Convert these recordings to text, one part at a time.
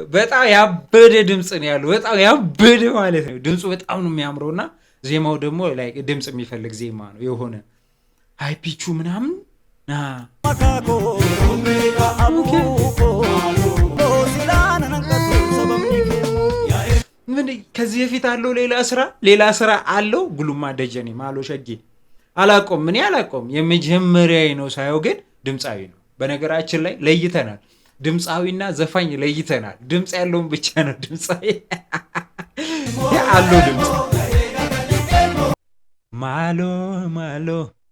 በጣም ያበደ ድምጽ ነው ያለው። በጣም ያበደ ማለት ነው። ድምፁ በጣም ነው የሚያምረውና ዜማው ደግሞ ላይ ድምጽ የሚፈልግ ዜማ ነው። የሆነ ሃይ ፒቹ ምናምን ምን ከዚህ በፊት አለው ሌላ ስራ አለው። ጉሉማ ደጀኔ ማሎ ሸጌ አላቆም ምን ያላቆም የመጀመሪያዬ ነው ሳየው፣ ግን ድምጻዊ ነው። በነገራችን ላይ ለይተናል። ድምጻዊና ዘፋኝ ለይተናል። ድምጽ ያለውን ብቻ ነው ድምጻዊ ያለው ድምጽ ማሎ ማሎ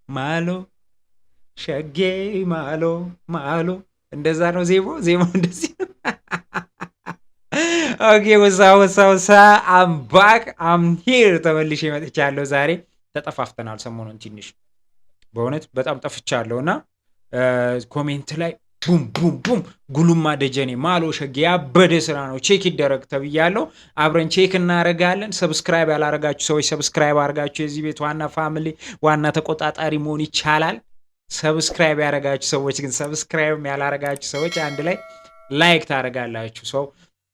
ማሎ ሸጌ ማሎ ማሎ እንደዛ ነው ዜማው እንደዚህ ነው። ኦኬ ወሳ አም ባክ አም ሂር ተመልሼ መጥቻለሁ። ዛሬ ተጠፋፍተናል ሰሞኑን ትንሽ በእውነት በጣም ጠፍቻለሁና ኮሜንት ላይ ቡም ቡም ቡም ጉሉማ ደጀኔ ማሎ ሸጌ ያበደ ስራ ነው ቼክ ይደረግ ተብያለሁ። አብረን ቼክ እናረጋለን። ሰብስክራይብ ያላረጋችሁ ሰዎች ሰብስክራይብ አርጋችሁ የዚህ ቤት ዋና ፋሚሊ ዋና ተቆጣጣሪ መሆን ይቻላል። ሰብስክራይብ ያረጋችሁ ሰዎች ግን ሰብስክራይብ ያላረጋችሁ ሰዎች አንድ ላይ ላይክ ታረጋላችሁ። ሰው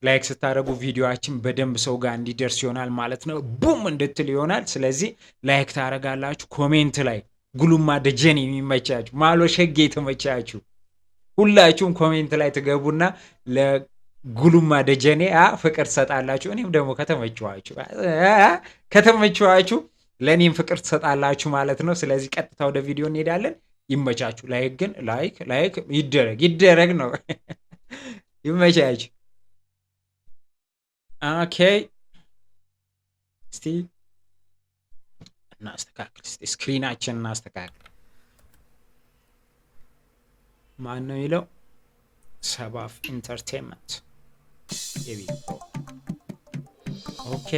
ላይክ ስታደርጉ ቪዲዮአችን በደንብ ሰው ጋር እንዲደርስ ይሆናል ማለት ነው። ቡም እንድትል ይሆናል። ስለዚህ ላይክ ታረጋላችሁ። ኮሜንት ላይ ጉሉማ ደጀኔ የሚመቻችሁ ማሎ ሸጌ የተመቻችሁ ሁላችሁም ኮሜንት ላይ ትገቡና ለጉሉማ ደጀኔ ፍቅር ትሰጣላችሁ። እኔም ደግሞ ከተመችዋችሁ ለእኔም ፍቅር ትሰጣላችሁ ማለት ነው። ስለዚህ ቀጥታ ወደ ቪዲዮ እንሄዳለን። ይመቻችሁ። ላይክ ግን ላይክ ይደረግ ነው። ይመቻችሁ። ኦኬ እስቲ እናስተካክል። እስቲ ስክሪናችን እናስተካክል። ማን ነው ይለው? ሰባፍ ኢንተርቴይንመንት የቢሮ ኦኬ።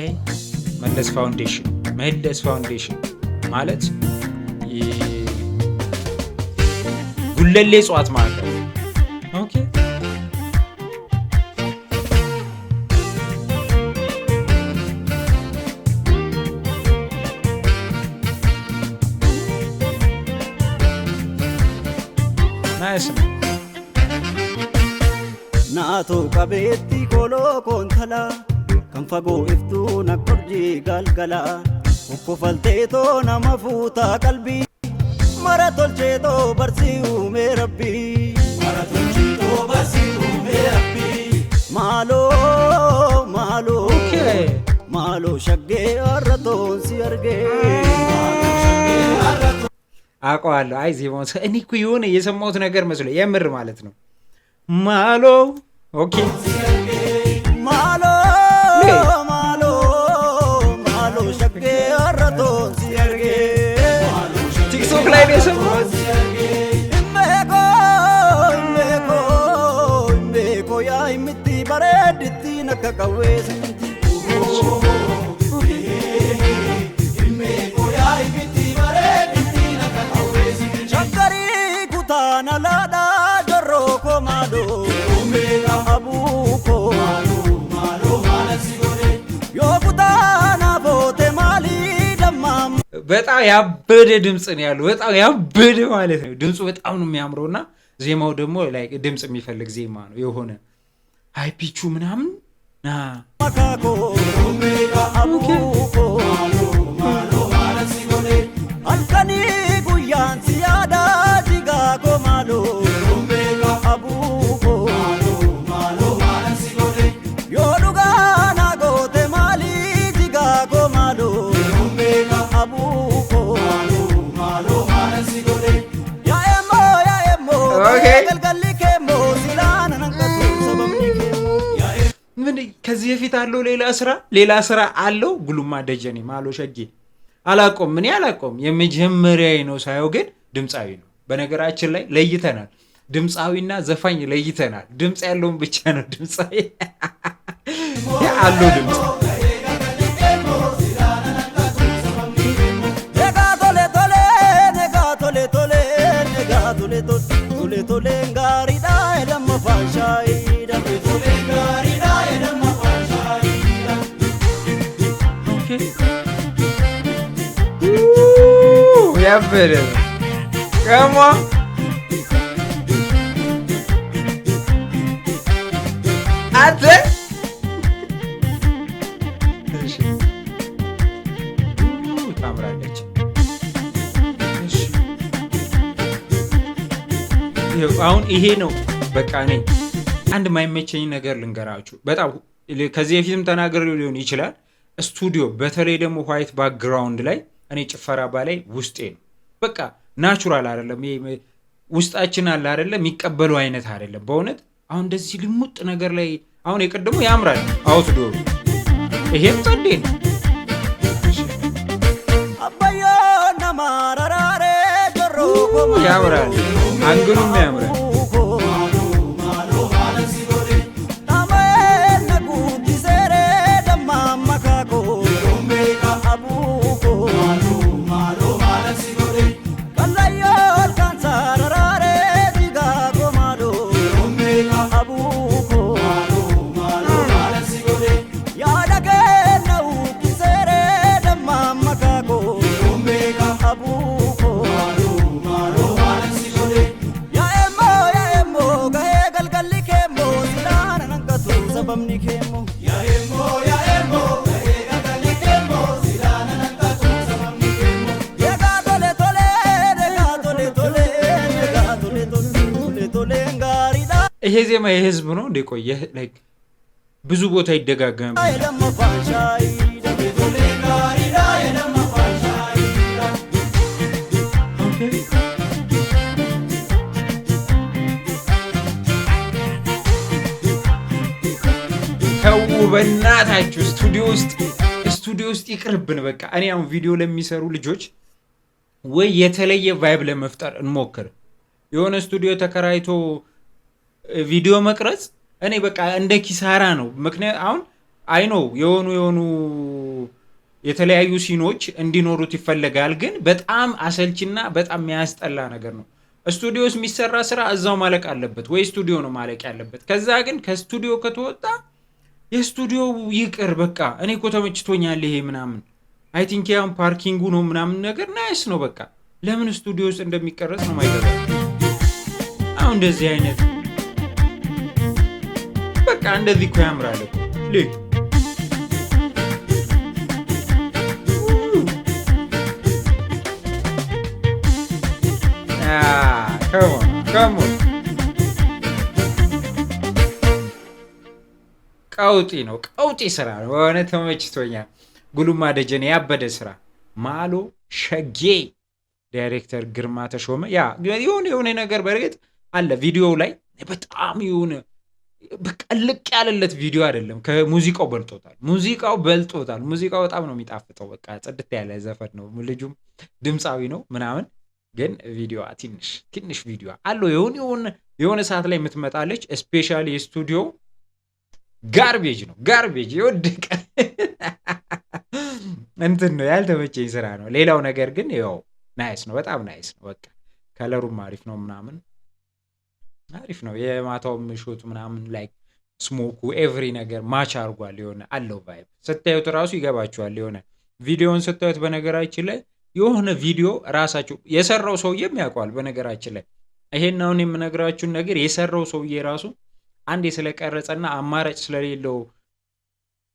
መለስ ፋውንዴሽን ማለት ጉለሌ እጽዋት ማለት ነው። ኦኬ ናይስ ናቶ ቀቤቲ ኮሎ ኮንተላ ከንፈጎ ኢፍቱ ነቆርጂ ጋልገላ ኮኮፈልቴቶ ነመፉታ ቀልቢ መረቶልቼቶ በርሲኡ ሜረቢ ማሎ ማሎ ማሎ ሸጌ አረቶን ሲያርጌ አውቀዋለሁ። አይ ዜማው እኔ እኮ የሆነ የሰማሁት ነገር መስሎ የምር ማለት ነው። ማሎ ኦኬ ማሎ ማሎ ማሎ ሸጌ አረቶን ሲያርጌ ቲክቶክ ላይ ነው የሰማሁት። ኢሜኮ ያ ኢምቲ በረድቲ ነከቀዌስ ናላዳ ጆሮ ኮማዶ አቡኮ ዮኩታና ቦቴ ማሊ ደማም በጣም ያበደ ድምጽ ነው ያለው። በጣም ያበደ ማለት ነው። ድምፁ በጣም ነው የሚያምረውና ዜማው ደግሞ ላይ ድምጽ የሚፈልግ ዜማ ነው። የሆነ ሃይ ፒቹ ምናምን ማካኮ አቡኮ አልከኒ ጉያን ሲያዳ ምን ከዚህ በፊት አለው ሌላ ስራ አለው። ጉሉማ ደጀኔ ማሎ ሸጌ አላቆም ምን ያላቆም የመጀመሪያዬ ነው ሳየው፣ ግን ድምጻዊ ነው። በነገራችን ላይ ለይተናል። ድምጻዊና ዘፋኝ ለይተናል። ድምጽ ያለውን ብቻ ነው ድምጻዊ ያለው ድምጽ ያበደ ከማ አተ አሁን ይሄ ነው በቃ። እኔ አንድ ማይመቸኝ ነገር ልንገራችሁ። በጣም ከዚህ በፊትም ተናግሬው ሊሆን ይችላል። ስቱዲዮ በተለይ ደግሞ ዋይት ባክግራውንድ ላይ እኔ ጭፈራ ባላይ ውስጤ ነው በቃ ናቹራል አይደለም። ውስጣችን አለ አይደለም የሚቀበለው አይነት አይደለም በእውነት። አሁን እንደዚህ ልሙጥ ነገር ላይ አሁን የቀደሙ ያምራል አውትዶር፣ ይሄም ጸዴ ነው ያምራል፣ አንግሉም ያምራል። ይሄ ዜማ የህዝብ ነው እንደ ቆየ ላይክ ብዙ ቦታ ይደጋገም። ተው በእናታችሁ ስቱዲዮ ውስጥ ይቅርብን በቃ። እኔ አሁን ቪዲዮ ለሚሰሩ ልጆች ወይ የተለየ ቫይብ ለመፍጠር እንሞክር። የሆነ ስቱዲዮ ተከራይቶ ቪዲዮ መቅረጽ እኔ በቃ እንደ ኪሳራ ነው። ምክንያት አሁን አይኖ የሆኑ የተለያዩ ሲኖች እንዲኖሩት ይፈለጋል፣ ግን በጣም አሰልችና በጣም የሚያስጠላ ነገር ነው። ስቱዲዮ ውስጥ የሚሰራ ስራ እዛው ማለቅ አለበት ወይ ስቱዲዮ ነው ማለቅ ያለበት። ከዛ ግን ከስቱዲዮ ከተወጣ የስቱዲዮ ይቅር በቃ። እኔ እኮ ተመችቶኛል ይሄ ምናምን አይ ቲንክ ያው ፓርኪንጉ ነው ምናምን ነገር ናይስ ነው በቃ። ለምን ስቱዲዮ ውስጥ እንደሚቀረጽ ነው ማይገባ። አሁን እንደዚህ አይነት በቃ እንደዚህ እኮ ያምራል እኮ ልክ ከሞን ቀውጢ ነው። ቀውጢ ስራ ነው በሆነ ተመችቶኛል። ጉሉማ ደጀኔ ያበደ ስራ። ማሎ ሸጌ ዳይሬክተር ግርማ ተሾመ። ያ የሆነ ነገር በርግጥ አለ ቪዲዮ ላይ በጣም የሆነ በቃ ልቅ ያለለት ቪዲዮ አይደለም። ከሙዚቃው በልጦታል። ሙዚቃው በጣም ነው የሚጣፍጠው። በቃ ጽድት ያለ ዘፈን ነው። ልጁም ድምፃዊ ነው ምናምን፣ ግን ቪዲዮ ትንሽ ቪዲዮ አለው። የሆነ ሰዓት ላይ የምትመጣለች። ስፔሻሊ የስቱዲዮ ጋርቤጅ የወደቀ እንትን ነው። ያልተመቸኝ ስራ ነው። ሌላው ነገር ግን ያው ናይስ ነው፣ በጣም ናይስ ነው። በቃ ከለሩም አሪፍ ነው ምናምን አሪፍ ነው። የማታውም ሾቱ ምናምን ላይክ ስሞኩ ኤቭሪ ነገር ማች አርጓል። የሆነ አለው ቫይብ ስታዩት ራሱ ይገባችኋል። የሆነ ቪዲዮውን ስታዩት በነገራችን ላይ የሆነ ቪዲዮ ራሳችሁ የሰራው ሰውዬም ያውቀዋል። በነገራችን ላይ ይሄን አሁን የምነግራችሁን ነገር የሰራው ሰውዬ ራሱ አንዴ ስለቀረጸና አማራጭ ስለሌለው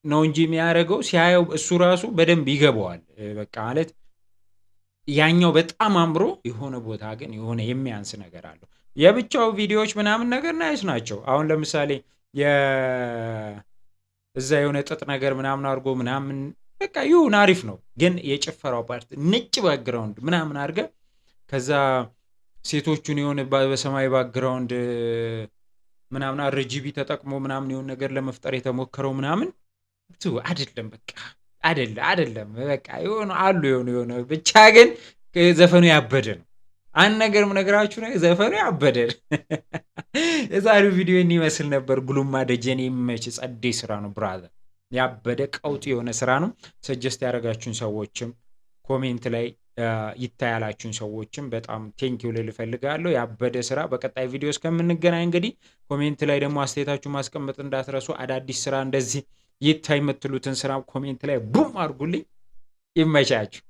ነው እንጂ የሚያደርገው ሲያየው እሱ ራሱ በደንብ ይገባዋል። በቃ ማለት ያኛው በጣም አምሮ የሆነ ቦታ ግን የሆነ የሚያንስ ነገር አለው። የብቻው ቪዲዮዎች ምናምን ነገር ናይስ ናቸው። አሁን ለምሳሌ እዛ የሆነ ጥጥ ነገር ምናምን አድርጎ ምናምን በቃ ይሁን አሪፍ ነው። ግን የጭፈራው ፓርት ነጭ ባክግራውንድ ምናምን አድርገ ከዛ ሴቶቹን የሆነ በሰማይ ባክግራውንድ ምናምን አርጂቢ ተጠቅሞ ምናምን የሆነ ነገር ለመፍጠር የተሞከረው ምናምን አይደለም። በቃ አይደለም በቃ የሆነ ብቻ ግን ዘፈኑ ያበደ ነው። አንድ ነገር ምነግራችሁ ነው፣ ዘፈኑ ያበደ የዛሬው ቪዲዮ ይመስል ነበር። ጉሉማ ደጀኔ የሚመች ጸዴ ስራ ነው ብራዘር። ያበደ ቀውጥ የሆነ ስራ ነው። ሰጀስት ያደረጋችሁን ሰዎችም ኮሜንት ላይ ይታያላችሁን ሰዎችም በጣም ቴንኪው ልል እፈልጋለሁ። ያበደ ስራ። በቀጣይ ቪዲዮ እስከምንገናኝ እንግዲህ ኮሜንት ላይ ደግሞ አስተያየታችሁ ማስቀመጥ እንዳትረሱ። አዳዲስ ስራ እንደዚህ ይታይ የምትሉትን ስራ ኮሜንት ላይ ቡም አድርጉልኝ። ይመቻችሁ።